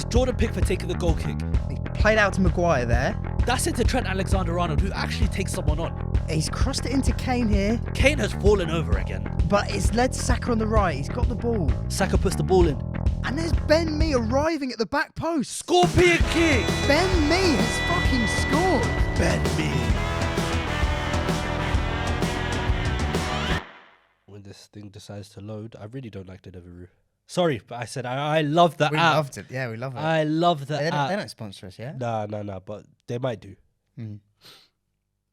Jordan Pickford taking the goal kick. He played out to Maguire there. That's into Trent Alexander-Arnold, who actually takes someone on. He's crossed it into Kane here, Kane has fallen over again. but it's led to Saka on the right. He's got the ball. Saka puts the ball in. And there's Ben Mee arriving at the back post. Scorpion kick! Ben Mee has fucking scored. Ben Mee. When this thing decides to load, I really don't like the Deliveroo. Sorry, but I said I love the app. We loved it. Yeah, we love it. I love the They app. don't sponsor us, yeah? No, but they might do.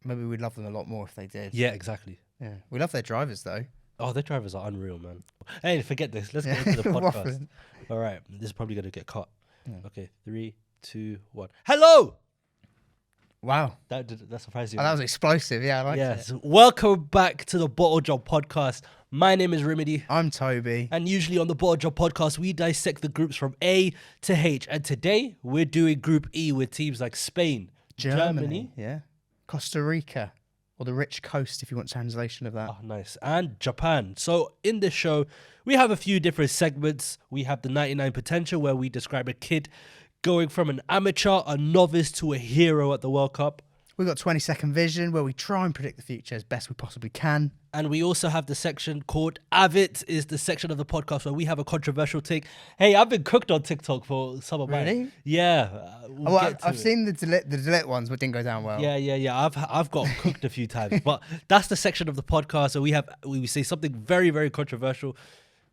Maybe we'd love them a lot more if they did. Yeah, exactly. Yeah. We love their drivers, though. Oh, their drivers are unreal, man. Hey, forget this. Let's get into the podcast. Waffling. All right, this is probably going to get cut. Yeah. Okay, 3, 2, 1. Hello! Wow. That surprised you. Oh, that was explosive. Yeah, I like Yes. it. Welcome back to the Bottle Job Podcast. My name is Rimedi. I'm Toby. And usually on the Bottle Job Podcast, we dissect the groups from A to H. And today, we're doing Group E with teams like Spain, Germany. Yeah. Costa Rica. Or the rich coast, if you want translation of that. Oh, nice. And Japan. So in this show, we have a few different segments. We have the 99 Potential, where we describe a kid going from an amateur, a novice, to a hero at the World Cup. We've got 20-second vision, where we try and predict the future as best we possibly can. And we also have the section called Avit, is the section of the podcast where we have a controversial take. Hey, I've been cooked on TikTok for some of mine. Really? Yeah. I've seen the delete ones, but didn't go down well. Yeah. I've got cooked a few times, but that's the section of the podcast where we say something very, very controversial.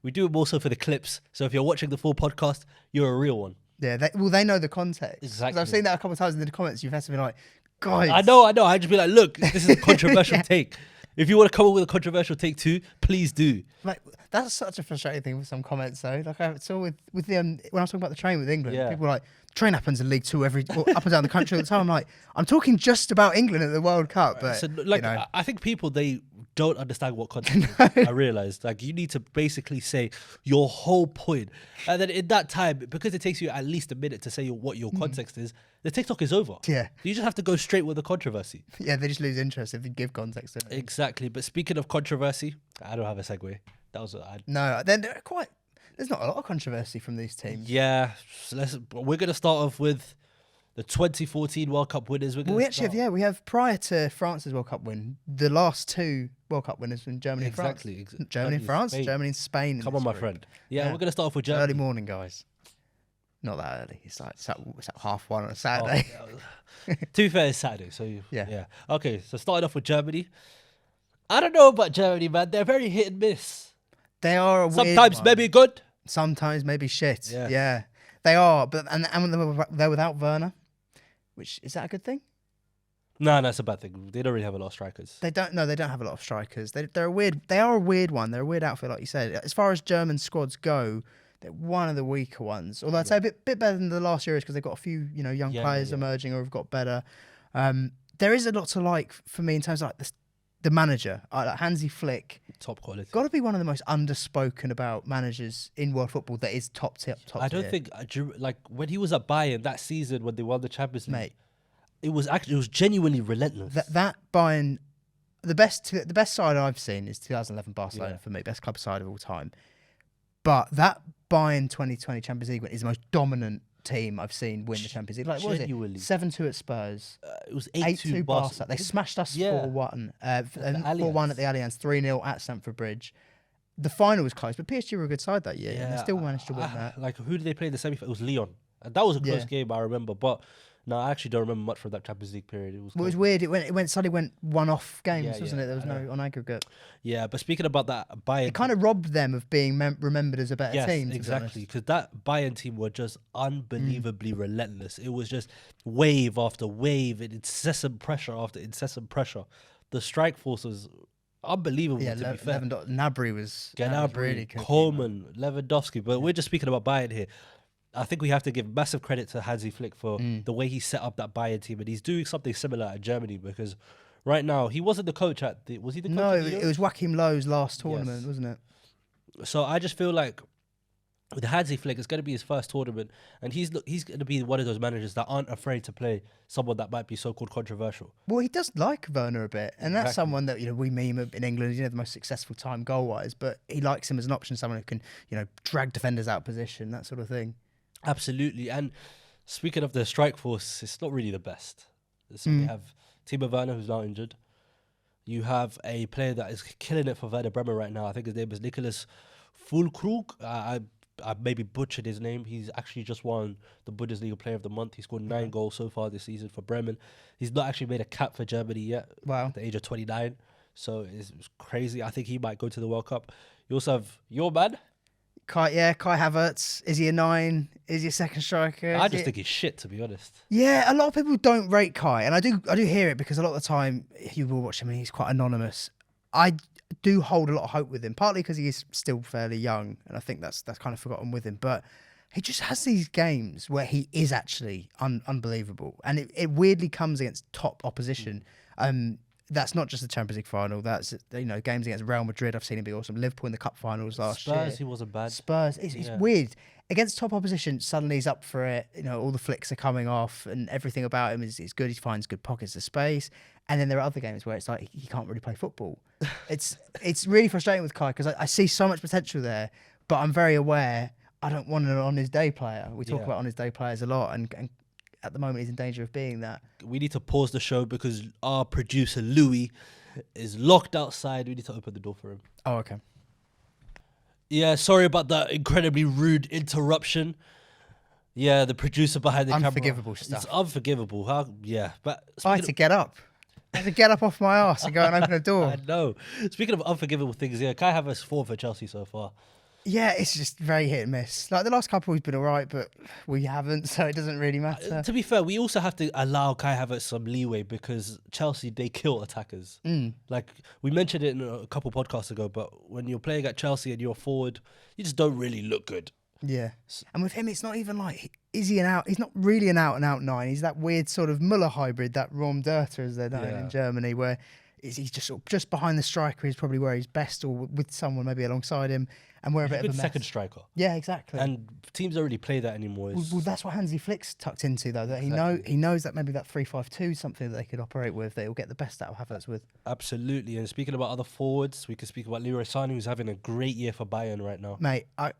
We do it more so for the clips. So if you're watching the full podcast, you're a real one. Yeah, they know the context. Exactly. 'Cause I've seen that a couple of times in the comments. You've had to be like, guys. I know. I just be like, look, this is a controversial take. If you want to come up with a controversial take too, please do. Like, that's such a frustrating thing with some comments, though. Like I saw with the when I was talking about the train with England, people were like, train happens in League Two up and down the country all the time. I'm like, I'm talking just about England at the World Cup, but So, like, you know. I think people, they don't understand what context is. I realized, like, you need to basically say your whole point, and then in that time, because it takes you at least a minute to say what your context is, the TikTok is over. Yeah. You just have to go straight with the controversy. Yeah, they just lose interest if you give context. Don't they? Exactly. But speaking of controversy, I don't have a segue. That was No, then they're quite. There's not a lot of controversy from these teams. yeah. So we're gonna start off with the 2014 World Cup winners. Well, we have prior to France's World Cup win, the last two World Cup winners from Germany and France. Germany and France, Spain. Germany and Spain. in Come this on, my group. friend. Yeah, we're gonna start off with Germany. Early morning, guys. Not that early. It's like 1:30 on a Saturday. To be fair, it's Saturday, so Yeah. Okay, so starting off with Germany. I don't know about Germany, man. They're very hit and miss. They are a weird Sometimes one. maybe good. Sometimes maybe shit. Yeah. Yeah, they are. But and they're without Werner, which is that a good thing? No, that's a bad thing. They don't really have a lot of strikers. They don't. No, they don't have a lot of strikers. They're a weird. They are a weird one. They're a weird outfit, like you said. As far as German squads go, they're one of the weaker ones. Although I'd say a bit better than the last Euros because they've got a few young players emerging or have got better. There is a lot to like for me in terms of like the manager, like Hansi Flick. Top quality. Got to be one of the most underspoken about managers in world football. That is top tier. I don't think like when he was at Bayern that season when they won the Champions League, Mate. it was genuinely relentless. That Bayern, the best side I've seen is 2011 Barcelona for me, best club side of all time. But that Bayern 2020 Champions League win is the most dominant team I've seen win the Champions League. Like, what was it? 7-2 at Spurs. It was 8-2 Barca. They smashed us 4-1. 4-1 at the Allianz, 3-0 at Stamford Bridge. The final was close, but PSG were a good side that year, and they still managed to win that. Like, who did they play in the semi-final? It was Lyon. And that was a close game, I remember. But no, I actually don't remember much from that Champions League period. It was weird. It suddenly went one-off games, wasn't it? There was I no on aggregate. Yeah, but speaking about that Bayern, It kind of robbed them of being remembered as a better team. Yes, exactly. Because that Bayern team were just unbelievably relentless. It was just wave after wave and incessant pressure after incessant pressure. The strike force was unbelievable, to be fair. Gnabry was Gnabry, Coleman, Lewandowski. But we're just speaking about Bayern here. I think we have to give massive credit to Hansi Flick for the way he set up that Bayern team. And he's doing something similar at Germany because right now, he wasn't the coach was he the coach? No, at the it was Joachim Löw's last tournament, Yes. wasn't it? So I just feel like with Hansi Flick, it's going to be his first tournament, and he's going to be one of those managers that aren't afraid to play someone that might be so-called controversial. Well, he does like Werner a bit, and that's Exactly. someone that we meme in England. The most successful time goal-wise, but he likes him as an option, someone who can drag defenders out of position, that sort of thing. Absolutely. And speaking of the strike force, it's not really the best. So we have Timo Werner, who's now injured. You have a player that is killing it for Werder Bremen right now. I think his name is Nicholas Füllkrug. I maybe butchered his name. He's actually just won the Bundesliga Player of the Month. He scored 9 goals so far this season for Bremen. He's not actually made a cap for Germany yet. Wow. At the age of 29. So it's crazy. I think he might go to the World Cup. You also have your man. Kai Havertz. Is he a 9? Is he a second striker? I just think he's shit, to be honest. Yeah, a lot of people don't rate Kai, and I do hear it because a lot of the time you will watch him and he's quite anonymous. I do hold a lot of hope with him, partly because he is still fairly young, and I think that's kind of forgotten with him. But he just has these games where he is actually unbelievable, and it weirdly comes against top opposition. That's not just the Champions League final. That's games against Real Madrid. I've seen him be awesome. Liverpool in the cup finals last year. Spurs, he wasn't bad. Spurs, it's weird. Against top opposition, suddenly he's up for it. All the flicks are coming off, and everything about him is good. He finds good pockets of space. And then there are other games where it's like he can't really play football. It's really frustrating with Kai because I see so much potential there, but I'm very aware I don't want an on his day player. We talk about on his day players a lot, and at the moment he's in danger of being that. We need to pause the show because our producer Louis is locked outside. We need to open the door for him. Oh, okay. Yeah, sorry about that incredibly rude interruption. Yeah, the producer behind the camera. Unforgivable stuff. It's unforgivable. But I had to get up. I had to get up off my arse and go and open a door. I know. Speaking of unforgivable things, Kai Havertz 4 for Chelsea so far. Yeah, it's just very hit and miss. Like the last couple, we've been all right, but we haven't, so it doesn't really matter. To be fair, we also have to allow Kai Havertz some leeway because Chelsea, they kill attackers. Like, we mentioned it in a couple podcasts ago, but when you're playing at Chelsea and you're forward, you just don't really look good. Yeah. And with him, it's not even like, is he an out? He's not really an out-and-out 9. He's that weird sort of Muller hybrid, that Rom Dörter, as they're known in Germany, where he's just behind the striker is probably where he's best, or with someone maybe alongside him. And we're a bit of a mess. Second striker. Yeah, exactly. And teams don't really play that anymore. Well, that's what Hansi Flick's tucked into, though. That he knows that maybe that 3-5-2 is something that they could operate with. That he'll get the best out of Havertz with. Absolutely. And speaking about other forwards, we could speak about Leroy Sané, who's having a great year for Bayern right now. Mate, I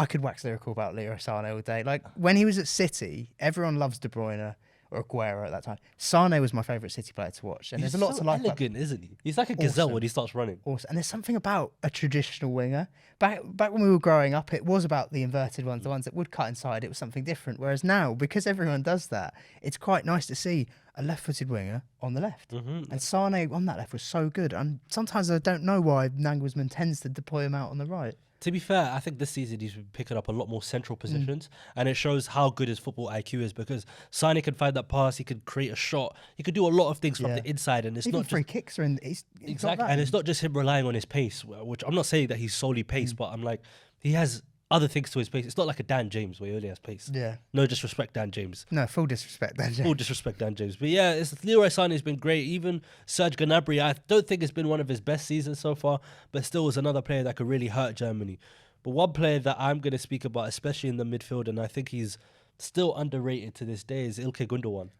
could wax lyrical about Leroy Sané all day. Like when he was at City, everyone loves De Bruyne or Aguero at that time. Sané was my favourite City player to watch, and He's there's a lot so to like. Elegant, isn't he? He's like a gazelle when he starts running. Awesome. And there's something about a traditional winger. Back when we were growing up, it was about the inverted ones, the ones that would cut inside. It was something different. Whereas now, because everyone does that, it's quite nice to see a left-footed winger on the left. And Sané on that left was so good. And sometimes I don't know why Nagelsmann tends to deploy him out on the right. To be fair, I think this season he's been picking up a lot more central positions, and it shows how good his football IQ is because Sané can find that pass, he could create a shot, he could do a lot of things from the inside, and it's even not free just kicks are in. exactly, and it's not just him relying on his pace, which I'm not saying that he's solely pace, but I'm like he has other things to his pace. It's not like a Dan James where he only has pace. Yeah. No disrespect, Dan James. No, full disrespect, Dan James. Full disrespect, Dan James. But yeah, Leroy Sané has been great. Even Serge Gnabry, I don't think it's been one of his best seasons so far, but still is another player that could really hurt Germany. But one player that I'm going to speak about, especially in the midfield, and I think he's still underrated to this day, is Ilkay Gundogan.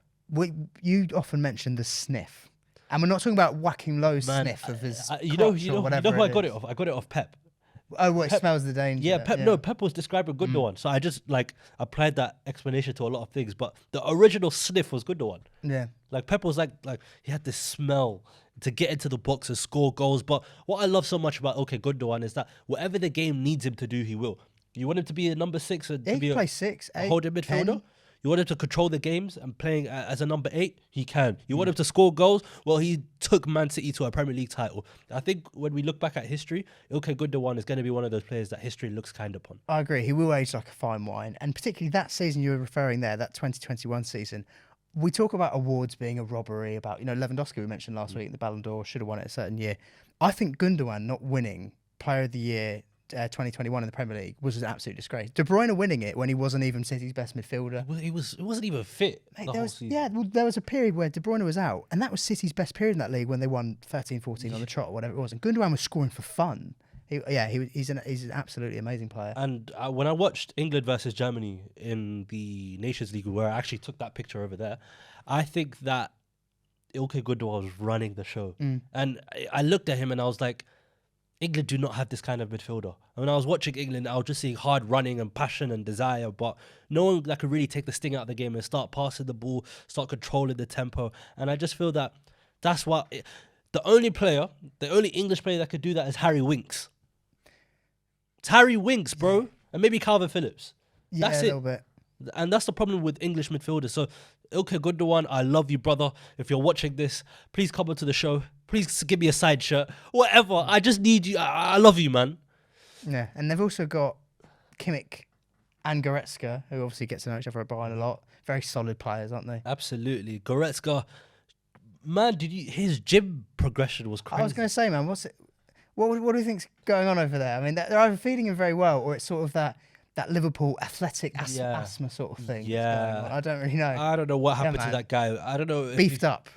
You often mention the sniff. And we're not talking about Joachim Löw's sniff of his you know who I got it off? I got it off Pep. Oh, well, it smells the danger. Yeah, Pep. No, Pep was describing Gundogan, so I just applied that explanation to a lot of things. But the original sniff was Gundogan. Yeah, like Pep was like he had this smell to get into the box and score goals. But what I love so much about Gundogan is that whatever the game needs him to do, he will. You want him to be a number 6 and to be play 6, 8, a holding midfielder. 10. You want him to control the games and playing as a number 8, he can. You want him to score goals? Well, he took Man City to a Premier League title. I think when we look back at history, Ilkay Gundogan is going to be one of those players that history looks kind upon. I agree. He will age like a fine wine. And particularly that season you were referring there, that 2021 season, we talk about awards being a robbery, about, Lewandowski we mentioned last week, the Ballon d'Or, should have won it a certain year. I think Gundogan not winning Player of the Year 2021 in the Premier League was an absolute disgrace. De Bruyne winning it when he wasn't even City's best midfielder. Well, he wasn't even fit. Mate, there was a period where De Bruyne was out, and that was City's best period in that league when they won 13-14 on the trot or whatever it was. And Gundogan was scoring for fun. He's an absolutely amazing player. And when I watched England versus Germany in the Nations League, where I actually took that picture over there, I think that Ilkay Gundogan was running the show. And I looked at him and I was like, England do not have this kind of midfielder. And when I was watching England, I was just seeing hard running and passion and desire, but no one that could really take the sting out of the game and start passing the ball, start controlling the tempo. And I just feel that that's what the only English player that could do that is Harry Winks. It's Harry Winks, bro, and maybe Calvin Phillips. Yeah, That's a it. little bit. And that's the problem with English midfielders. So, Ilkay Gundogan, I love you, brother. If you're watching this, please come onto the show. Please give me a side shirt. Whatever. I just need you. I love you, man. Yeah, and they've also got Kimmich and Goretzka, who obviously get to know each other at Bayern a lot. Very solid players, aren't they? Absolutely. Goretzka, man, his gym progression was crazy. I was going to say, man, what do you think's going on over there? I mean, they're either feeding him very well, or it's sort of that Liverpool athletic asthma sort of thing. Yeah. I don't really know. I don't know what happened to that guy. I don't know. Beefed up.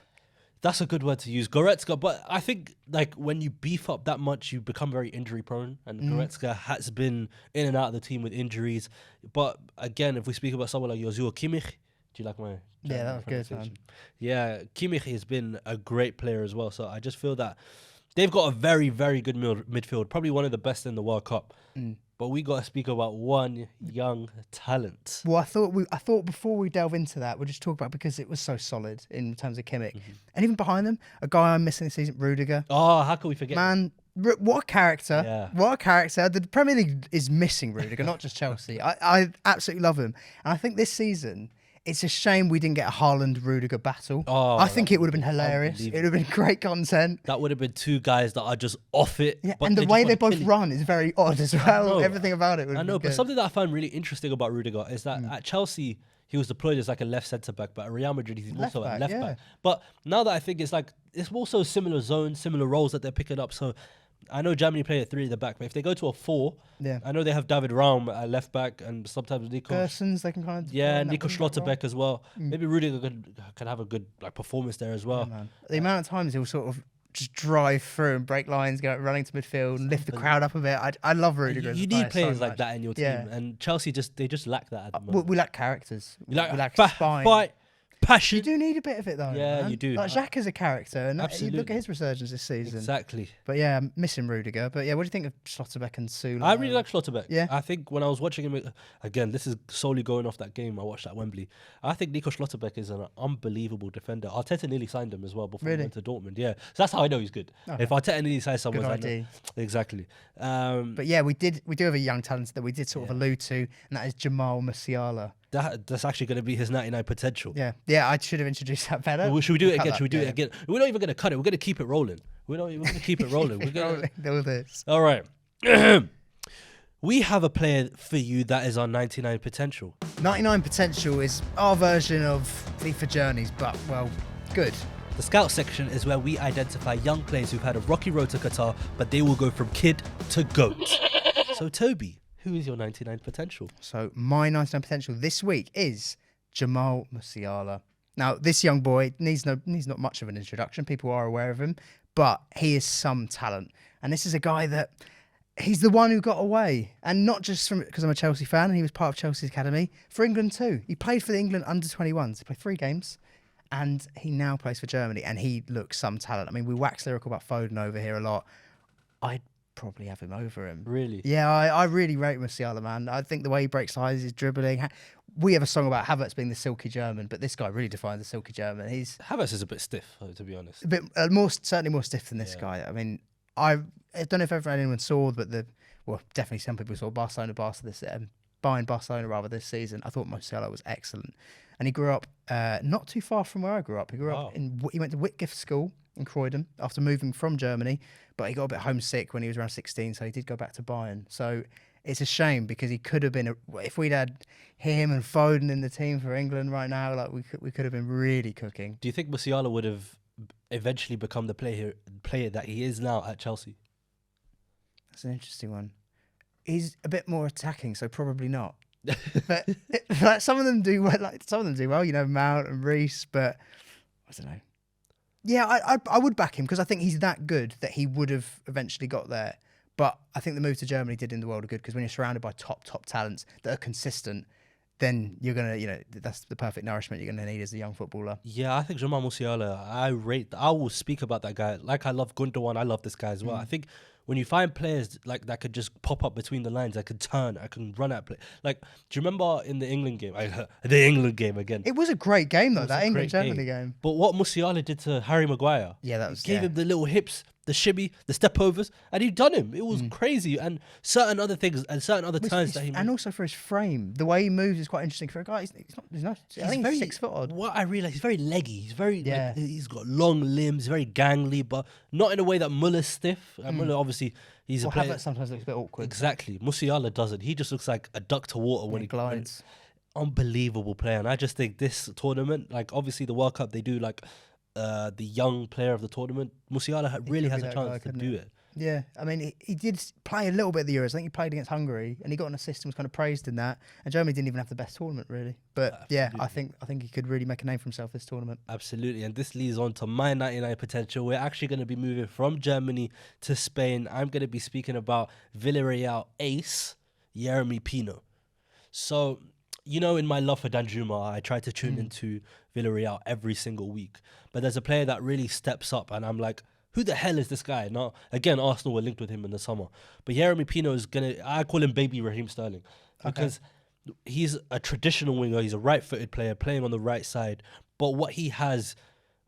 That's a good word to use, Goretzka. But I think like when you beef up that much, you become very injury prone. And Goretzka has been in and out of the team with injuries. But again, if we speak about someone like Joshua Kimmich, do you like my that was good, man. Yeah, Kimmich has been a great player as well. So I just feel that they've got a very, very good midfield, probably one of the best in the World Cup. But we got to speak about one young talent. Well, I thought before we delve into that, we'll just talk about, because it was so solid in terms of Kimmich. And even behind them, a guy I'm missing this season, Rudiger. Oh, how can we forget? Man, what a character. Yeah. What a character. The Premier League is missing Rudiger, not just Chelsea. I absolutely love him. And I think this season, it's a shame we didn't get a Haaland-Rudiger battle. Oh, I think it would have been hilarious. It would have been great content. That would have been two guys that are just off it. Yeah, but and the way they both run is very odd as well. Everything about it would I know, be but good. something that I find really interesting about Rudiger is that at Chelsea, he was deployed as like a left centre-back, but at Real Madrid, he's also a left-back. But now that I think it's also similar zones, similar roles that they're picking up. So I know Germany play at 3 at the back, but if they go to a 4, I know they have David Raum at left back and sometimes Nico. Gersons, they can kind of... Nico Schlotterbeck as well. Maybe Rudiger can have a good performance there as well. Yeah, the amount of times he'll sort of just drive through and break lines, go running to midfield and lift the crowd up a bit. I love Rudiger. You need players like that in your team, and Chelsea just lack that at the moment. We lack characters. We lack spine. Fight, passion. You do need a bit of it though. Yeah, man. you do. Like Xhaka is a character, and you look at his resurgence this season. Exactly. But yeah, I'm missing Rudiger. But yeah, what do you think of Schlotterbeck and Sula? I really like Schlotterbeck. Yeah. I think when I was watching him, again, this is solely going off that game I watched at Wembley. I think Nico Schlotterbeck is an unbelievable defender. Arteta nearly signed him as well before he went to Dortmund. Yeah, so that's how I know he's good. Okay. If Arteta nearly signs someone, I know. Exactly. But yeah, we do have a young talent that we did sort of allude to, and that is Jamal Musiala. That's actually going to be his 99 potential. Yeah, I should have introduced that better. Should we do it again? Should we do it again? We're not even going to cut it. We're going to keep it rolling. We're going to keep it rolling. We're going to do this. All right. We have a player for you that is on 99 potential. 99 potential is our version of FIFA Journeys, but well, good. The scout section is where we identify young players who've had a rocky road to Qatar, but they will go from kid to GOAT. So Toby, who is your 99 potential? So my 99 potential this week is Jamal Musiala. Now, this young boy needs not much of an introduction. People are aware of him, but he is some talent. And this is a guy that he's the one who got away. And not just because I'm a Chelsea fan and he was part of Chelsea's academy, for England too. He played for the England under-21s. He played 3 games and he now plays for Germany and he looks some talent. I mean, we wax lyrical about Foden over here a lot. I'd probably have him over him. Really? Yeah, I really rate Musiala, man. I think the way he breaks lines, his dribbling. We have a song about Havertz being the silky German, but this guy really defines the silky German. Havertz is a bit stiff, to be honest. A bit certainly more stiff than this guy. I mean, I don't know if anyone saw, but definitely some people saw Bayern Barcelona rather this season. I thought Musiala was excellent, and he grew up not too far from where I grew up. He grew up he went to Whitgift School in Croydon after moving from Germany, but he got a bit homesick when he was around 16, so he did go back to Bayern. So it's a shame because he could have been if we'd had him and Foden in the team for England right now, like we could have been really cooking. Do you think Musiala would have eventually become the player that he is now at Chelsea? That's an interesting one. He's a bit more attacking, so probably not. But like some of them do well. You know, Mount and Reece, but I don't know. Yeah, I would back him because I think he's that good that he would have eventually got there. But I think the move to Germany did in the world of good because when you're surrounded by top talents that are consistent, then you're gonna, that's the perfect nourishment you're gonna need as a young footballer. Yeah, I think Jamal Musiala, I will speak about that guy. Like I love Gundogan, I love this guy as well. I think when you find players like that could just pop up between the lines, that could turn, I can run at play. Like, do you remember in the England game? The England game again. It was a great game though, that England-Germany game. But what Musiala did to Harry Maguire, he gave him the little hips, the shimmy, the step overs, and he done him. It was crazy, and certain other things and certain other turns that he made. And also for his frame, the way he moves is quite interesting for a guy. He's not. I think he's 6 foot odd. What I realize, he's very leggy. He's very he's got long limbs, very gangly, but not in a way that Muller's stiff. And Muller obviously he's a player. Havertz sometimes looks a bit awkward. Exactly, Musiala doesn't. He just looks like a duck to water when he glides. Unbelievable player, and I just think this tournament, like obviously the World Cup, they do like. The young player of the tournament, Musiala really has a chance to do it. Yeah, I mean, he did play a little bit of the Euros. I think he played against Hungary, and he got an assist and was kind of praised in that. And Germany didn't even have the best tournament, really. But yeah, I think he could really make a name for himself this tournament. Absolutely, and this leads on to my 99 potential. We're actually going to be moving from Germany to Spain. I'm going to be speaking about Villarreal ace, Yeremy Pino. So, in my love for Danjuma, I try to tune into Villarreal every single week. But there's a player that really steps up, and I'm like, who the hell is this guy? Now, again, Arsenal were linked with him in the summer. But Yeremy Pino is I call him baby Raheem Sterling, because he's a traditional winger. He's a right-footed player playing on the right side. But what he has,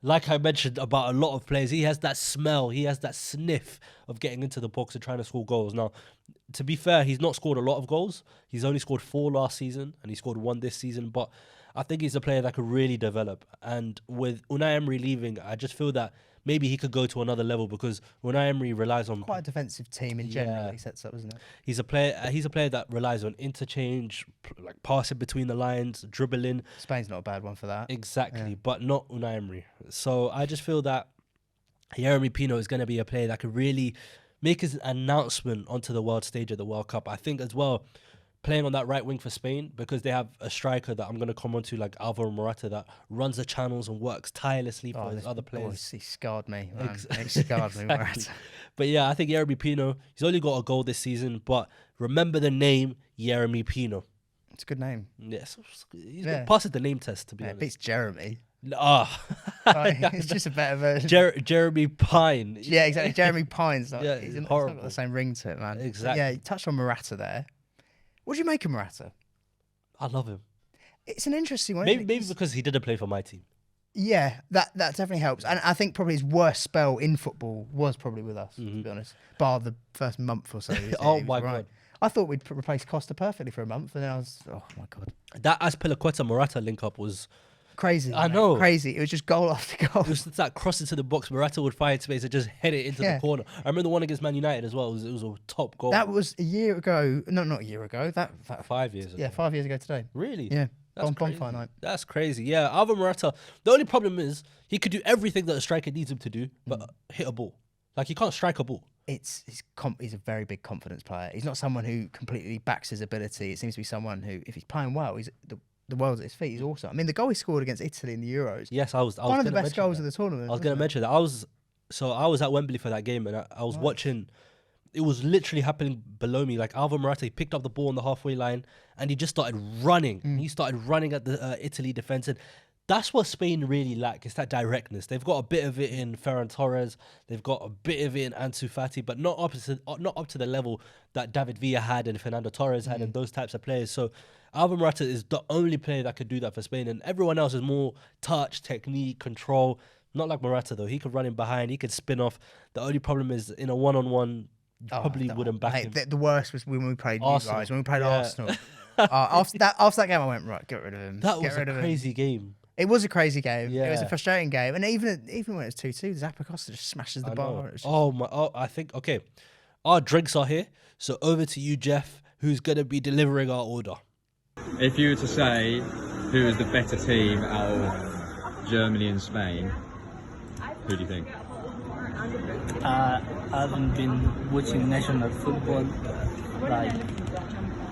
like I mentioned about a lot of players, he has that smell, he has that sniff of getting into the box and trying to score goals. Now, to be fair, he's not scored a lot of goals. He's only scored 4 last season, and he scored 1 this season. But I think he's a player that could really develop. And with Unai Emery leaving, I just feel that maybe he could go to another level, because Unai Emery relies on quite a defensive team in general. He sets up, isn't it? He's a player that relies on interchange, like passing between the lines, dribbling. Spain's not a bad one for that. Exactly, but not Unai Emery. So I just feel that Yeremy Pino is going to be a player that could really make his announcement onto the world stage at the World Cup. I think as well, playing on that right wing for Spain, because they have a striker that I'm going to come on to, like Alvaro Morata, that runs the channels and works tirelessly for his other players. He scarred me, man. He scarred me, Morata. But yeah, I think Yeremy Pino, he's only got a goal this season, but remember the name Yeremy Pino. It's a good name. Yes, he's passed the name test, to be honest. It beats Jeremy. It's just a better version. Jeremy Pine. Yeah, exactly. Jeremy Pine's not, he's not horrible. got the same ring to it, man. Exactly. Yeah, you touched on Morata there. What do you make of Morata? I love him. It's an interesting one. Maybe because he didn't play for my team. Yeah, that definitely helps. And I think probably his worst spell in football was probably with us, to be honest. Bar the first month or so. Oh my God. I thought we'd replace Costa perfectly for a month, and then I was, oh my God. That Azpilicueta-Morata link-up was crazy. I know. Crazy. It was just goal after goal. It was that cross into the box. Morata would find space and just head it into the corner. I remember the one against Man United as well. It was a top goal. That was a year ago. No, not a year ago. That 5 years ago. Yeah, 5 years ago today. Really? Yeah. That's bonfire night. That's crazy. Yeah, Alvaro Morata. The only problem is he could do everything that a striker needs him to do, but hit a ball. Like, he can't strike a ball. He's a very big confidence player. He's not someone who completely backs his ability. It seems to be someone who, if he's playing well, he's the world's at his feet. He's awesome. I mean, the goal he scored against Italy in the Euros. Yes, I was one of the best goals of the tournament. I was going to mention that. I was at Wembley for that game, and I was watching. It was literally happening below me. Like, Alvaro Morata, he picked up the ball on the halfway line, and he just started running. He started running at the Italy defence, and that's what Spain really lack. It's that directness. They've got a bit of it in Ferran Torres. They've got a bit of it in Ansu Fati, but not up to the level that David Villa had and Fernando Torres had and those types of players. So Alvaro Morata is the only player that could do that for Spain, and everyone else is more touch, technique, control. Not like Morata, though. He could run in behind. He could spin off. The only problem is in a one-on-one, you probably wouldn't back him. The worst was when we played Arsenal. you guys, when we played Arsenal. After that game, I went, right, get rid of him. That was a crazy game. It was a crazy game. Yeah. It was a frustrating game. And even when it was 2-2, Zappacosta just smashes the bar. I think, okay. Our drinks are here. So over to you, Jeff, who's going to be delivering our order. If you were to say who is the better team out of Germany and Spain, who do you think? I haven't been watching national football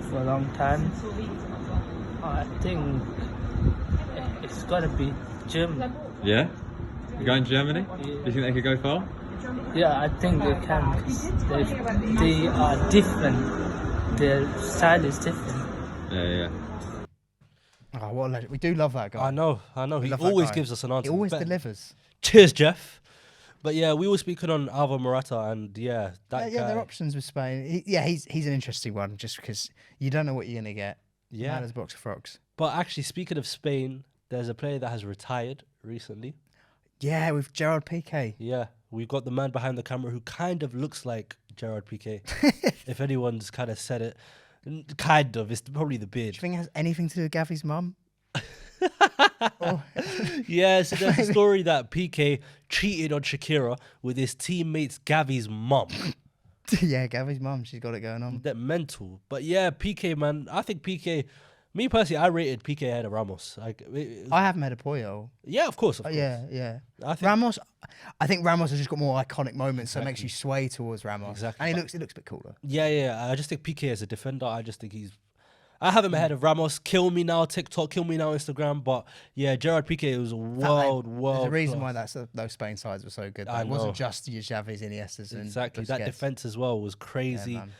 for a long time. I think it's gotta be Germany. Yeah? You going Germany? Yeah. Do you think they could go far? Yeah, I think they can, because they are different. Their style is different. Yeah. Oh, what a legend. We do love that guy. I know. We He love that always guy. gives us an answer. He always He's better. delivers. Cheers, Jeff. But yeah, we were speaking on Alvaro Morata, and that Yeah, guy. their options with Spain. He's an interesting one just because you don't know what you're going to get. Yeah. Man is a box of frogs. But actually, speaking of Spain, there's a player that has retired recently. Yeah, with Gerard Piqué. Yeah, we've got the man behind the camera who kind of looks like Gerard Piqué. If anyone's kind of said it, kind of. It's probably the Do you beard. think it has anything to do with Gavi's mum? Yeah, so there's a story that Piqué cheated on Shakira with his teammates Gavi's mum. Yeah, Gavi's mum. She's got it going on. That mental. But yeah, Piqué, man. I think Piqué. Me personally, I rated Piqué ahead of Ramos. I haven't met a Puyol. Yeah, of course. Yeah. I think I think Ramos has just got more iconic moments, so it makes Exactly. you sway towards Ramos. Exactly. And he looks a bit cooler. Yeah. I just think Piqué as a defender, I just think I have him ahead of Ramos. Kill me now, TikTok. Kill me now, Instagram. But yeah, Gerard Piqué was a world. There's a reason class. why those Spain sides were so good. I It wasn't know. just your Xavis, Iniestas, and Exactly. That Busquets. defense as well was Yeah, crazy. man.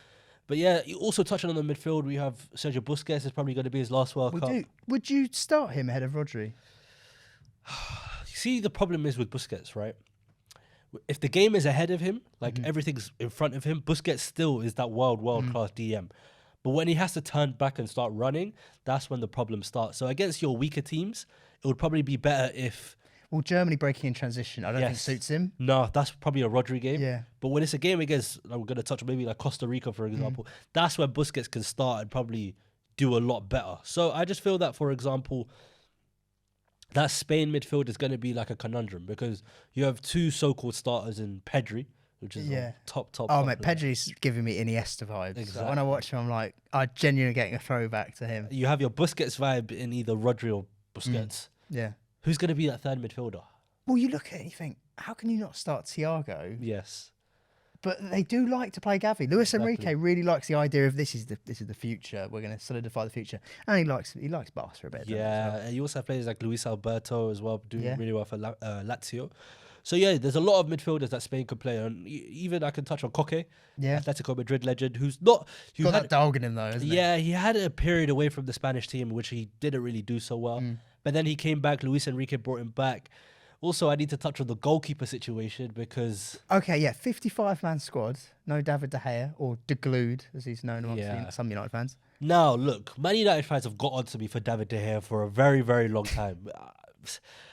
But yeah, you also touching on the midfield, we have Sergio Busquets is probably going to be his last World Cup. Would you start him ahead of Rodri? See, the problem is with Busquets, right? If the game is ahead of him, like everything's in front of him, Busquets still is that world class DM. But when he has to turn back and start running, that's when the problem starts. So against your weaker teams, it would probably be better if Well, Germany breaking in transition, I don't think Yes. suits him. no, that's probably a Rodri game. Yeah. But when it's a game against, I'm going to touch on maybe like Costa Rica, for example, that's where Busquets can start and probably do a lot better. So I just feel that, for example, that Spain midfield is going to be like a conundrum because you have two so-called starters in Pedri, which is Yeah. top. Oh, mate, player. Pedri's giving me Iniesta vibes. Exactly. Like, when I watch him, I'm like, I genuinely getting a throwback to him. You have your Busquets vibe in either Rodri or Busquets. Yeah. Who's going to be that third midfielder? Well, you look at it and you think, how can you not start Thiago? Yes. But they do like to play Gavi. Luis Exactly. Enrique really likes the idea of this is the future. We're going to solidify the future, and he likes Barca a bit. doesn't he, as Yeah, well? and you also have players like Luis Alberto as well, doing Yeah. really well for Lazio. So yeah, there's a lot of midfielders that Spain could play, and even I can touch on Koke, Yeah. Atletico Madrid legend, who's not. Who Got had, that dog in him though, hasn't yeah, he had a period away from the Spanish team, which he didn't really do so well. But then he came back. Luis Enrique brought him back. Also, I need to touch on the goalkeeper situation because he? Okay, yeah, 55-man squad. No David De Gea or De Glued, as he's known amongst Yeah. some United fans. now look, Man United fans have got onto me for David De Gea for a very, very long time.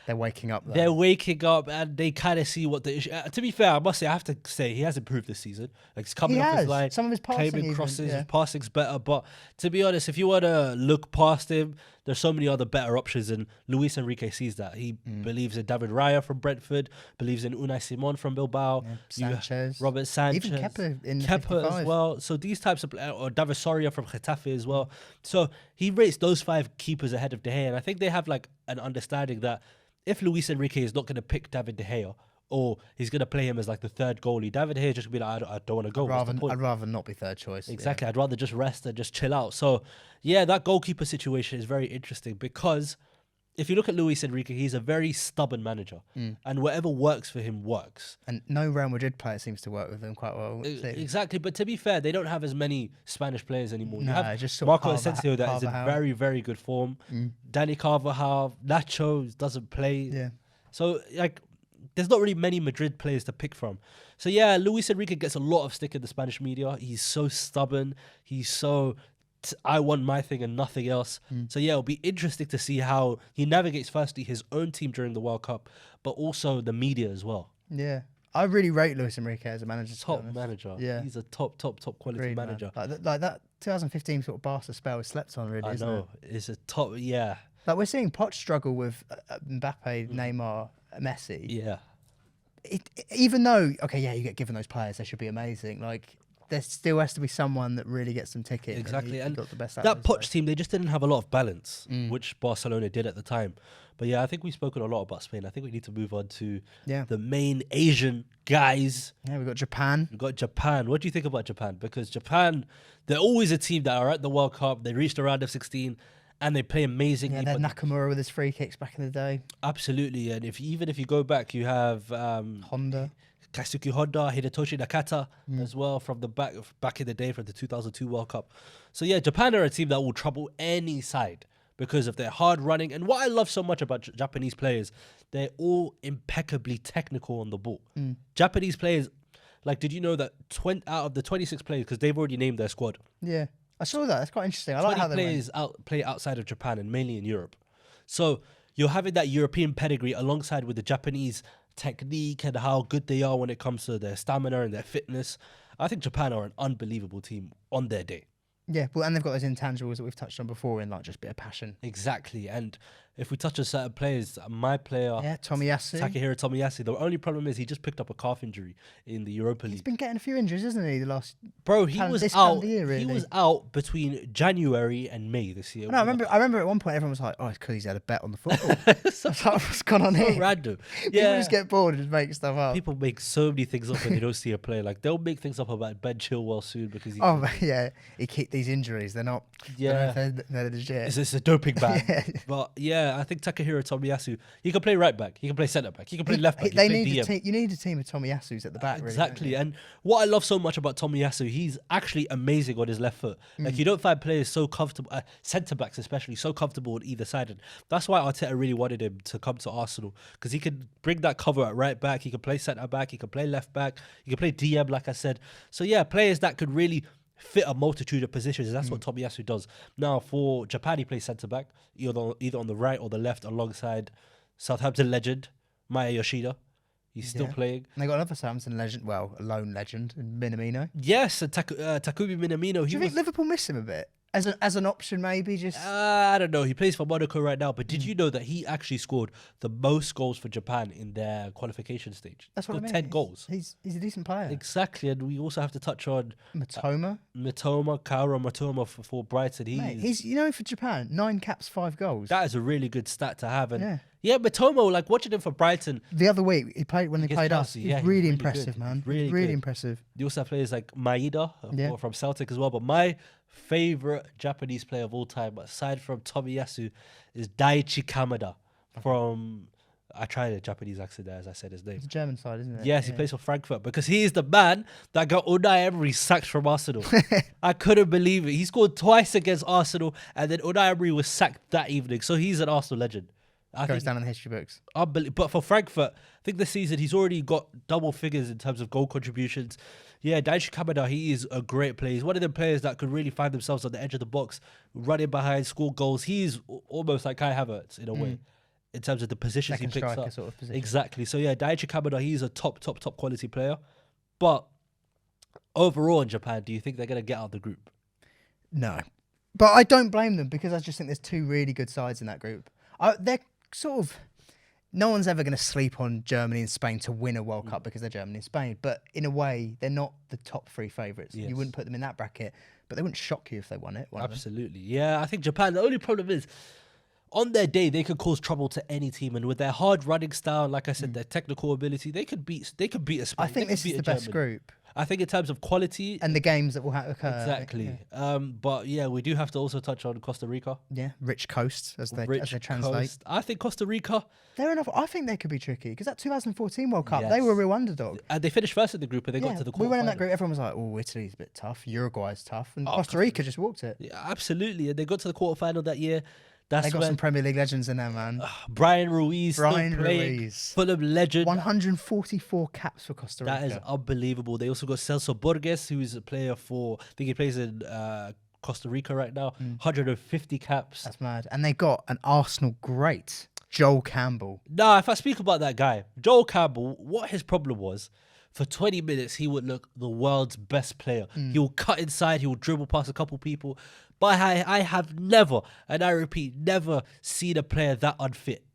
They're waking up though. They're waking up and they kind of see what the issue. To be fair, I must say, I have to say he has improved this season. Like he's coming He off his has. line, Some of his passing claiming even, crosses, yeah. his passing's better. But to be honest, if you want to look past him, there's so many other better options. And Luis Enrique sees that. He believes in David Raya from Brentford, believes in Unai Simon from Bilbao, Yeah, you- Sanchez. Robert Sanchez, Even Kepa in the Kepa 55. as well. So these types of or David Soria from Getafe as well. So he rates those five keepers ahead of De Gea, and I think they have like an understanding that if Luis Enrique is not going to pick David De Gea or he's going to play him as like the third goalie, David De Gea just gonna be like, I don't want to go. What's the point? I'd rather not be third choice. yeah. Exactly. I'd rather just rest and just chill out. So, yeah, that goalkeeper situation is very interesting because if you look at Luis Enrique, he's a very stubborn manager, and whatever works for him works. And no Real Madrid player seems to work with them quite well. Exactly. But to be fair, they don't have as many Spanish players anymore. You No, have just sort of Marco Asensio that is in Carvajal. very, very good form. Danny Carvajal, Nacho doesn't play. Yeah. So, like, there's not really many Madrid players to pick from. So, yeah, Luis Enrique gets a lot of stick in the Spanish media. He's so stubborn. He's so, I want my thing and nothing else. So, yeah, it'll be interesting to see how he navigates, firstly, his own team during the World Cup, but also the media as well. Yeah. I really rate Luis Enrique as a manager. to be Top honest. manager. Yeah. He's a top quality Agreed, man. manager. Like that 2015 sort of Barca spell is slept on, really, I isn't know. it? It's a top, yeah. Like we're seeing Poch struggle with Mbappe, Neymar, Messi. Yeah. Even though, okay, yeah, you get given those players, they should be amazing. Like there still has to be someone that really gets them ticket. Exactly. he And got the best out that of those Poch team, they just didn't have a lot of balance, Mm. which Barcelona did at the time. But yeah, I think we've spoken a lot about Spain. I think we need to move on to Yeah. the main Asian guys. Yeah, we've got Japan. We've got Japan. What do you think about Japan? Because Japan, they're always a team that are at the World Cup. They reached the round of 16 and they play amazingly. Yeah, they had but Nakamura with his free kicks back in the day. absolutely. And even if you go back, you have Honda. Kaisuke Honda, Hidetoshi Nakata as well from the back in the day from the 2002 World Cup. So yeah, Japan are a team that will trouble any side. because of their hard running. And what I love so much about Japanese players, they're all impeccably technical on the ball. Japanese players, like, did you know that out of the 26 players, because they've already named their squad, Yeah, I saw that. That's quite interesting. I like 20 how they players play outside of Japan and mainly in Europe. So you're having that European pedigree alongside with the Japanese technique and how good they are when it comes to their stamina and their fitness. I think Japan are an unbelievable team on their day. Yeah, well, and they've got those intangibles that we've touched on before in like just a bit of passion. Exactly. And if we touch on certain players, my player, Yeah, Tomiyasu. Takehiro Tomiyasu, the only problem is he just picked up a calf injury in the Europa He's League. been getting a few injuries, hasn't he? The last Bro, he was this out. calendar year, really. He was out between January and May this year. No, I remember at one point everyone was like, "Oh, it's because he's had a bet on the football." I was like, what's gone on So here? random. People Yeah. just get bored and just make stuff up. People make so many things up when they don't see a player. Like, they'll make things up about Ben Chilwell soon because he. Oh yeah, he keep these injuries. They're not. Yeah. they're legit. It's a doping ban. Yeah. But yeah, I think Takehiro Tomiyasu, he can play right back, he can play centre back, he can play left back. He They can play need DM. you need a team of Tomiyasus at the back. Really, Exactly. don't you? And what I love so much about Tomiyasu, he's actually amazing on his left foot. Like, you don't find players so comfortable, centre backs especially, so comfortable on either side. And that's why Arteta really wanted him to come to Arsenal, because he can bring that cover at right back, he can play centre back, he can play left back, he can play DM, like I said. So yeah, players that could really fit a multitude of positions, and that's what Tomiyasu does. Now, for Japan, he plays centre back, either on the right or the left, alongside Southampton legend Maya Yoshida. He's still Yeah. playing. And they got another Southampton legend, well, a lone legend, in Minamino. Yes, and Takumi Minamino. Do He you was. think Liverpool miss him a bit as an option? Maybe just I don't know. He plays for Monaco right now, but did you know that he actually scored the most goals for Japan in their qualification stage? that's what I Scored mean. 10 goals. He's a decent player. Exactly, and we also have to touch on Matoma, Kaoru Matoma for Brighton. mate, he's for Japan 9 caps, 5 goals. That is a really good stat to have. And Yeah. yeah, Matoma, like watching him for Brighton. The other week he played when they Against played us. Chelsea, He's yeah, he's really really impressive, good. man. Really Really good. impressive. You also have players like Maeda Yeah. from Celtic as well. But my favorite Japanese player of all time, aside from Tomiyasu, is Daichi Kamada from. I tried a Japanese accent there as I said his name. It's a German side, isn't it? Yes, he plays for Frankfurt because he is the man that got Unai Emery sacked from Arsenal. I couldn't believe it. He scored twice against Arsenal, and then Unai Emery was sacked that evening. So he's an Arsenal legend. I Goes think down in the history books. But for Frankfurt, I think this season he's already got double figures in terms of goal contributions. Yeah, Daichi Kamada, he is a great player. He's one of the players that could really find themselves on the edge of the box, running behind, score goals. He's almost like Kai Havertz in a way, in terms of the positions Second he picks striker up. sort of position. Exactly. So yeah, Daichi Kamada, he's a top quality player. But overall in Japan, do you think they're going to get out of the group? No. But I don't blame them because I just think there's 2 really good sides in that group. They're sort of... No one's ever going to sleep on Germany and Spain to win a World Cup because they're Germany and Spain. But in a way, they're not the top 3 favourites. Yes. You wouldn't put them in that bracket, but they wouldn't shock you if they won it. one of them. Absolutely. Yeah, I think Japan, the only problem is, on their day, they could cause trouble to any team, and with their hard running style, like I said, their technical ability, they could beat a Spain. I think They this could is beat the a best Germany. group. I think in terms of quality, And the games that will occur. exactly. But yeah, we do have to also touch on Costa Rica. Yeah, rich coast as they Rich translate. coast. I think Costa Rica, They're enough. I think they could be tricky because that 2014 World Cup, they Yes. were a real underdog. and they finished first in the group, and they got to the quarterfinals. we went in that group. Everyone was like, "Oh, Italy's a bit tough. Uruguay's tough," and Costa Rica just walked it. Yeah, absolutely, and they got to the quarterfinal that year. That's They got when some Premier League legends in there, man. Brian Ruiz, Brian still playing, Ruiz. Fulham legend. 144 caps for Costa Rica. That is unbelievable. They also got Celso Borges, who is a player for, I think he plays in Costa Rica right now. 150 caps. That's mad. And they got an Arsenal great, Joel Campbell. Now, if I speak about that guy, Joel Campbell, what his problem was, for 20 minutes, he would look the world's best player. He will cut inside, he will dribble past a couple people. But I have never, and I repeat, never seen a player that unfit.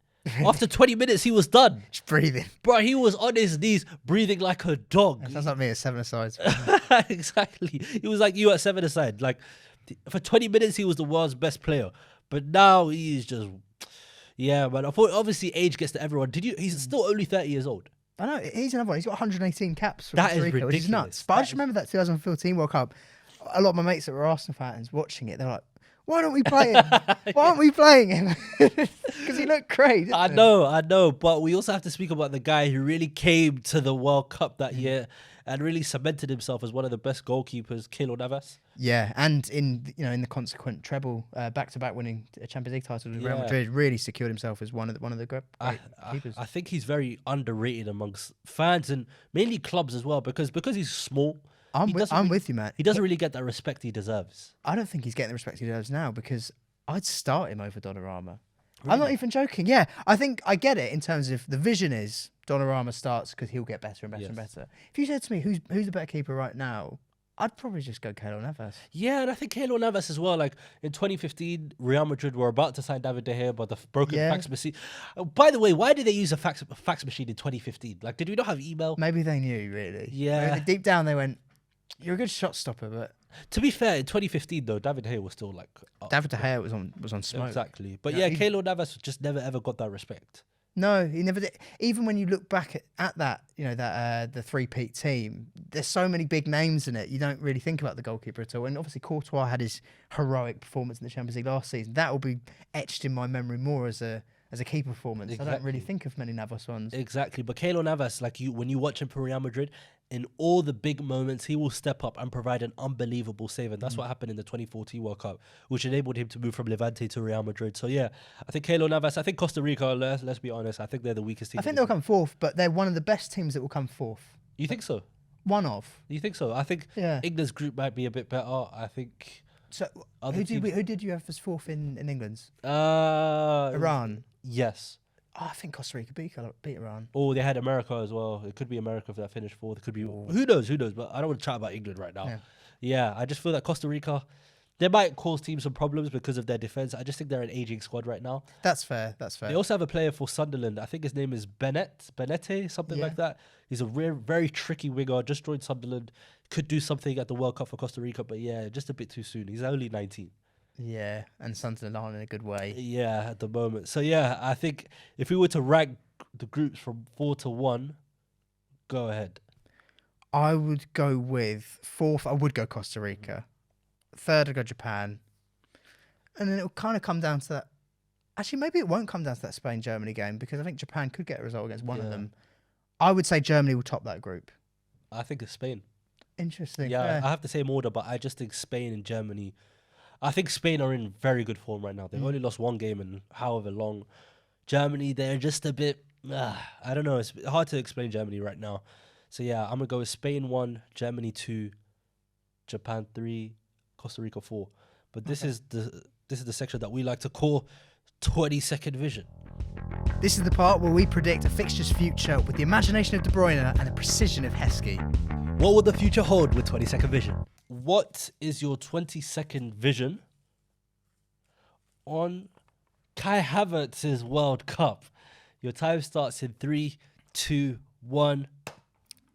After 20 minutes, he was done. Just breathing. Bro, he was on his knees, breathing like a dog. Sounds like me at 7-a-sides. Exactly. He was like you at 7-a-side. Like, for 20 minutes, he was the world's best player. But now he is just... Yeah, man. Obviously, age gets to everyone. He's still only 30 years old. I know, he's another one. He's got 118 caps for That Costa is Rica, which is ridiculous. nuts. But I just remember that 2014 World Cup. A lot of my mates that were Arsenal fans watching it, they were like, why don't we play him? Why aren't we playing him? Because he looked great. I know. But we also have to speak about the guy who really came to the World Cup that year. and really cemented himself as one of the best goalkeepers, Keylor Navas. Yeah, and in the consequent treble, back-to-back winning a Champions League title with Real Yeah. Madrid, really secured himself as one of the great keepers. I think he's very underrated amongst fans and mainly clubs as well because he's small. I'm He with you, man. He doesn't really get that respect he deserves. I don't think he's getting the respect he deserves now because I'd start him over Donnarumma. I'm not even joking. Yeah, I think I get it in terms of the vision is Donnarumma starts because he'll get better and better and better. If you said to me who's the better keeper right now, I'd probably just go Keylor Navas. Yeah, and I think Keylor Navas as well. Like in 2015, Real Madrid were about to sign David De Gea, but the broken fax machine. By the way, why did they use a fax machine in 2015? Like, did we not have email? Maybe they knew, really. Yeah. Maybe deep down they went, "You're a good shot stopper," but To be fair, in 2015 though, David De Gea was still like David De Gea was on smoke. Exactly, but Yeah, Keylor Navas just never ever got that respect. No, he never did. Even when you look back at that, the three-peat team, there's so many big names in it. You don't really think about the goalkeeper at all. And obviously, Courtois had his heroic performance in the Champions League last season. That will be etched in my memory more as a key performance. I don't really think of many Navas ones. Exactly, but Keylor Navas, when you watch him for Real Madrid, in all the big moments, he will step up and provide an unbelievable save, and that's what happened in the 2014 World Cup, which enabled him to move from Levante to Real Madrid. So yeah, I think Keylor Navas. I think Costa Rica. Let's be honest. I think they're the weakest team. I think they'll come fourth, but they're one of the best teams that will come fourth. You think so? One of. You think so? I think England's group might be a bit better. I think. So who did you have as fourth in England's? Iran. Iran. Yes. Oh, I think Costa Rica beat Iran. Oh, they had America as well. It could be America if that finished fourth. It could be who knows. But I don't want to chat about England right now. Yeah, I just feel that Costa Rica, they might cause teams some problems because of their defense. I just think they're an aging squad right now. That's fair. They also have a player for Sunderland. I think his name is Benete, something like that. He's a very tricky winger. Just joined Sunderland. Could do something at the World Cup for Costa Rica, but yeah, just a bit too soon. He's only 19. Yeah, and Sunderland aren't in a good way. Yeah, at the moment. So yeah, I think if we were to rank the groups from 4 to 1, go ahead. I would go with fourth. I would go Costa Rica. Third, I'd go Japan. And then it'll kind of come down to that. Actually, maybe it won't come down to that Spain-Germany game because I think Japan could get a result against one of them. I would say Germany will top that group. I think it's Spain. Interesting. Yeah, I have the same order, but I just think Spain and Germany. I think Spain are in very good form right now. They've only lost one game in however long. Germany, they're just a bit. I don't know. It's hard to explain Germany right now. So yeah, I'm gonna go with Spain 1, Germany 2, Japan 3, Costa Rica 4. But this is the section that we like to call 20-second vision. This is the part where we predict a fixture's future with the imagination of De Bruyne and the precision of Heskey. What will the future hold with 20-second vision? What is your 20-second vision on Kai Havertz's World Cup? Your time starts in 3, 2, 1.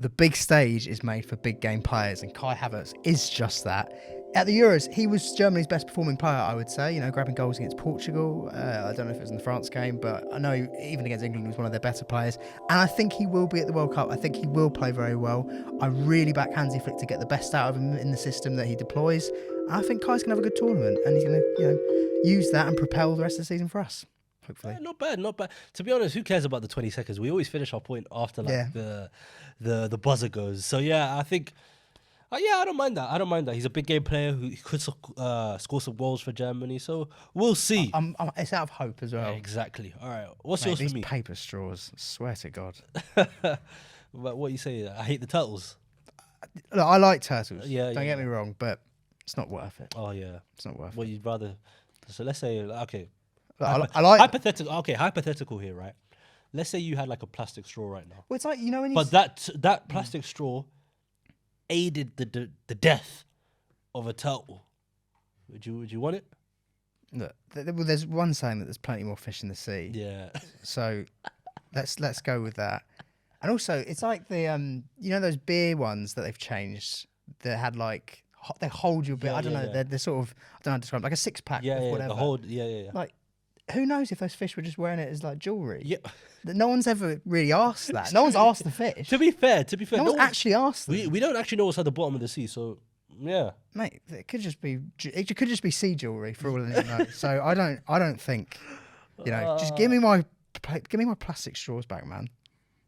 The big stage is made for big game players, and Kai Havertz is just that. At the Euros, he was Germany's best performing player, I would say, grabbing goals against Portugal. I don't know if it was in the France game, but I know even against England, he was one of their better players. And I think he will be at the World Cup. I think he will play very well. I really back Hansi Flick to get the best out of him in the system that he deploys. And I think Kai's going to have a good tournament, and he's going to use that and propel the rest of the season for us. Hopefully. Not bad. To be honest, who cares about the 20 seconds? We always finish our point after the buzzer goes. So yeah, I think I don't mind that. He's a big game player who could score some goals for Germany. So we'll see. It's out of hope as well. Yeah, exactly. All right. What's yours for me? Paper straws. I swear to God. But what you say? I hate the turtles. Look, I like turtles. Yeah. Don't get me wrong, but it's not worth it. Oh yeah. It's not worth it. Well, you'd rather. So let's say okay. I like hypothetical. Okay, hypothetical here, right? Let's say you had like a plastic straw right now. Well, it's like when you. But that plastic straw aided the death of a turtle. Would you want it? Look, there's one saying that there's plenty more fish in the sea. Yeah. So let's go with that. And also, it's like the those beer ones that they've changed that had like they hold your beer. I don't know. They're sort of I don't know how to describe like a 6-pack. Yeah, whatever. the hold. Yeah. Like, who knows if those fish were just wearing it as like jewelry? Yeah. No one's ever really asked that. No one's asked the fish. To be fair, no one's actually asked them. We don't actually know what's at the bottom of the sea, so yeah. Mate, it could just be sea jewelry for all I know. So I don't think, just give me my plastic straws back, man.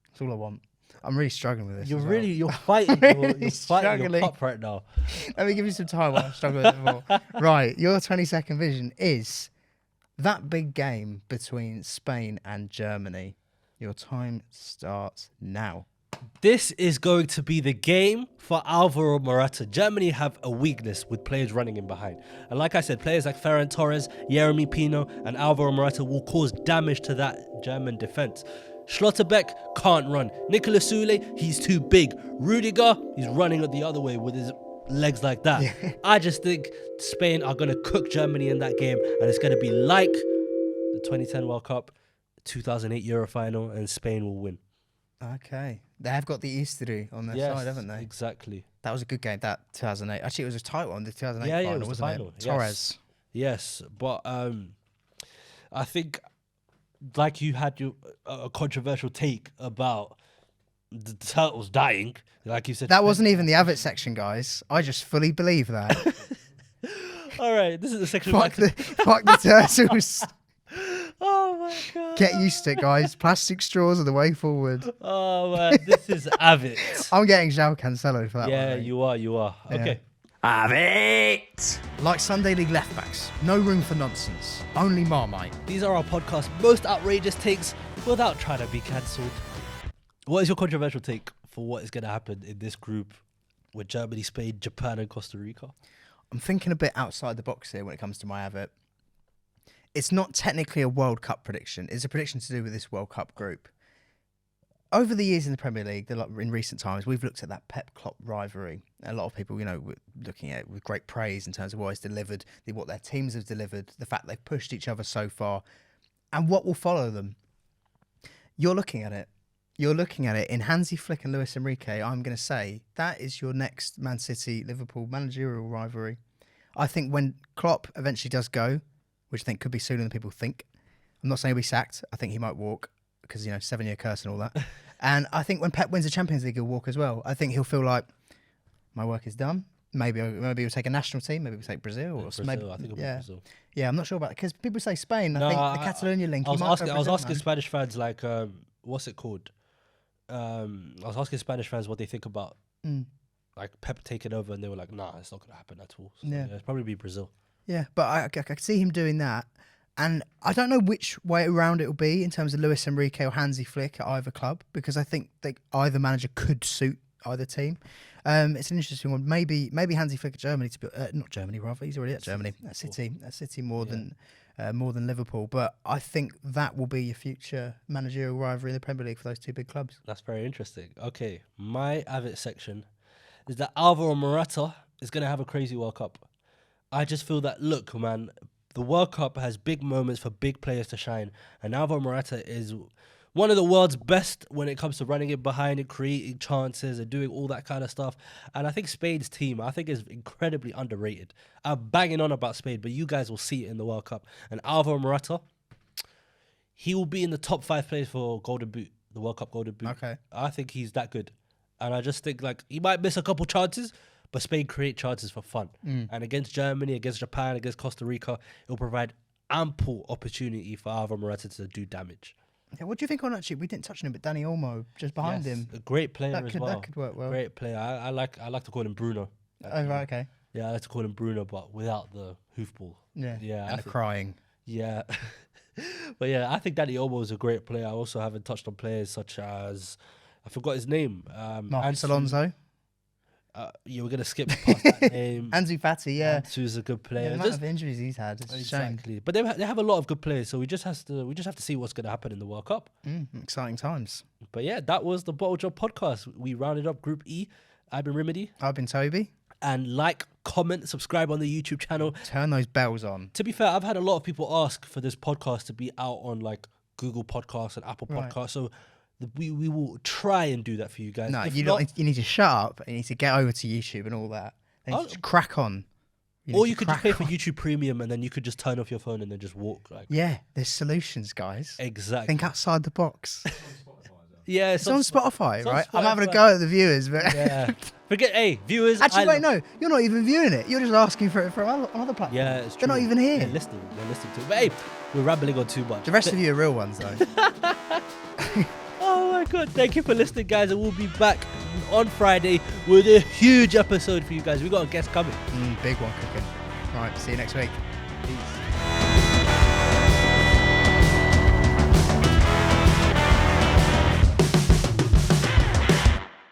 That's all I want. I'm really struggling with this. You're as well. really you're fighting really you're fighting your struggling. cup right now. Let me give you some time while I struggle with it more. Right, your 20-second vision is that big game between Spain and Germany. Your time starts now. This is going to be the game for Alvaro Morata. Germany have a weakness with players running in behind. And like I said, players like Ferran Torres, Yeremy Pino, and Alvaro Morata will cause damage to that German defense. Schlotterbeck can't run. Nicolas Soule, he's too big. Rudiger, he's running the other way with his legs like that. Yeah. I just think Spain are going to cook Germany in that game, and it's going to be like the 2010 World Cup, 2008 Euro final, and Spain will win. Okay. They have got the history on their side, haven't they? Exactly. That was a good game, that 2008. Actually, it was a tight one, the 2008 Yeah, final, it was the wasn't final. it? Torres. Yes, but I think like you had a controversial take about the turtles dying, like you said. That wasn't even the Avid section, guys. I just fully believe that. All right, this is the section. fuck the turtles. Oh my god. Get used to it, guys. Plastic straws are the way forward. Oh man, this is Avid. I'm getting João Cancelo for that one. Yeah, mate. you are. Yeah. Okay. Avid! Like Sunday League left backs, no room for nonsense. Only Marmite. These are our podcast's most outrageous takes without trying to be cancelled. What is your controversial take for what is going to happen in this group with Germany, Spain, Japan, and Costa Rica? I'm thinking a bit outside the box here when it comes to my Avid. It's not technically a World Cup prediction. It's a prediction to do with this World Cup group. Over the years in the Premier League, in recent times, we've looked at that Pep-Klopp rivalry. A lot of people, were looking at it with great praise in terms of what it's delivered, what their teams have delivered, the fact they've pushed each other so far, and what will follow them. You're looking at it. In Hansi Flick and Luis Enrique, I'm going to say that is your next Man City-Liverpool managerial rivalry. I think when Klopp eventually does go, which I think could be sooner than people think. I'm not saying he'll be sacked. I think he might walk because, 7-year curse and all that. And I think when Pep wins the Champions League, he'll walk as well. I think he'll feel like, my work is done. Maybe he'll take a national team. Maybe he'll take Brazil. Or Brazil, maybe, I think it'll be Brazil. Yeah, I'm not sure about it. Because people say Spain. No, I think the Catalonia link. I was asking man. Spanish fans, like, what's it called? I was asking Spanish fans what they think about like Pep taking over, and they were like, nah, it's not going to happen at all. So, Yeah. it's probably be Brazil. Yeah, but I could see him doing that. And I don't know which way around it will be in terms of Luis Enrique or Hansi Flick at either club, because I think either manager could suit either team. It's an interesting one. Maybe Hansi Flick at Germany to be not Germany rather. He's already at Germany. At City more than Liverpool. But I think that will be your future managerial rivalry in the Premier League for those two big clubs. That's very interesting. Okay, my Avid section is that Alvaro Morata is going to have a crazy World Cup. I just feel that, look, man, the World Cup has big moments for big players to shine, and Alvaro Morata is one of the world's best when it comes to running it behind and creating chances and doing all that kind of stuff. And I think Spain's team, is incredibly underrated. I'm banging on about Spain, but you guys will see it in the World Cup. And Alvaro Morata, he will be in the top 5 players for Golden Boot, the World Cup Golden Boot. Okay. I think he's that good. And I just think, he might miss a couple chances, but Spain create chances for fun. And against Germany, against Japan, against Costa Rica, it will provide ample opportunity for Alvaro Morata to do damage. Yeah, what do you think on actually? We didn't touch on him, but Danny Olmo just behind him. A great player as well. That could work well. Great player. I like to call him Bruno. Oh, right, okay. Yeah, I like to call him Bruno, but without the hoofball. Yeah. And the crying. Yeah. But yeah, I think Danny Olmo is a great player. I also haven't touched on players such as, I forgot his name. Marcus Alonso. You were going to skip past that name. Ansu Fati, yeah. Ansu's a good player. The amount of injuries he's had, it's a shame. Exactly. But they have a lot of good players, so we just have to see what's going to happen in the World Cup. Exciting times. But yeah, that was the Bottle Job podcast. We rounded up Group E. I've been Rimedi. I've been Toby. And comment, subscribe on the YouTube channel. Turn those bells on. To be fair, I've had a lot of people ask for this podcast to be out on Google Podcasts and Apple Podcasts. So we will try and do that for you guys. No, If you need to shut up. You need to get over to YouTube and all that. And just crack on. Or you could just pay for YouTube Premium, and then you could just turn off your phone and then just walk. Yeah, there's solutions, guys. Exactly. Think outside the box. Yeah, it's on Spotify, right? Spotify. I'm having a go at the viewers, but yeah. Hey, viewers. Actually, wait, no, you're not even viewing it. You're just asking for it on other platforms. Yeah, it's true. They're not even here. They're listening to it. But hey, we're rambling on too much. The rest of you are real ones, though. Oh my my God. Thank you for listening, guys. And we'll be back on Friday with a huge episode for you guys. We got a guest coming. Big one cooking. Right, see you next week. Peace.